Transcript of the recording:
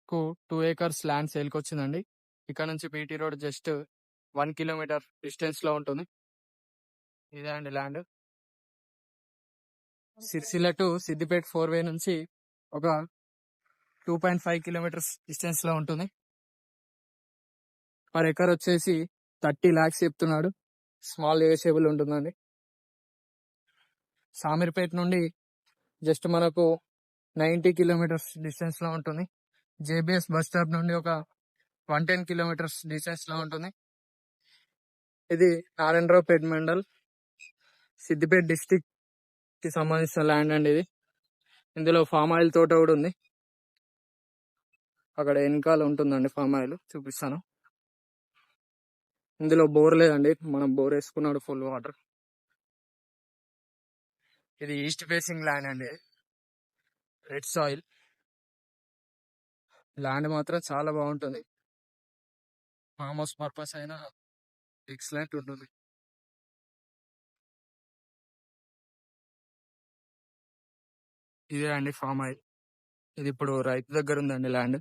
కు 2 acres land సేల్‌కొచ్చిందండి. ఇక్కడ నుంచి బీటీ రోడ్ జస్ట్ 1 కిలోమీటర్ డిస్టెన్స్‌లో ఉంటుంది. ఇదే అండి ల్యాండ్. సిరిసిల్ల టు సిద్దిపేట 4 వే నుంచి ఒక 2.5 కిలోమీటర్స్ డిస్టెన్స్‌లో ఉంటుంది. పర్ ఎకర్ వచ్చేసి 30 లాక్స్ చెప్తున్నాడు. స్మాల్ నెగోషియబుల్ ఉంటుందండి. సామీర్పేట నుండి జస్ట్ మనకు 90 కిలోమీటర్స్ డిస్టెన్స్‌లో ఉంటుంది. జేబీఎస్ బస్ స్టాప్ నుండి ఒక 110 కిలోమీటర్స్ డిస్టెన్స్‌లో ఉంటుంది. ఇది నారాయణరావుపేట మండల్, సిద్దిపేట డిస్టిక్ కి సంబంధించిన ల్యాండ్ అండి ఇది. ఇందులో ఫామ్ ఆయిల్ తోట కూడా ఉంది. అక్కడ వెనకాల ఉంటుందండి ఫామ్ ఆయిల్, చూపిస్తాను. ఇందులో బోర్ లేదండి, మనం బోర్ వేసుకున్నాడు ఫుల్ వాటర్. ఇది ఈస్ట్ ఫేసింగ్ ల్యాండ్ అండి, రెడ్ సాయిల్ ల్యాండ్ మాత్రం చాలా బాగుంటుంది. ఫామ్ హౌస్ పర్పస్ అయినా ఎక్సలెంట్ ఉంటుంది. ఇదే అండి ఫామ్ ఆయిల్. ఇది ఇప్పుడు రైతు దగ్గర ఉందండి ల్యాండ్.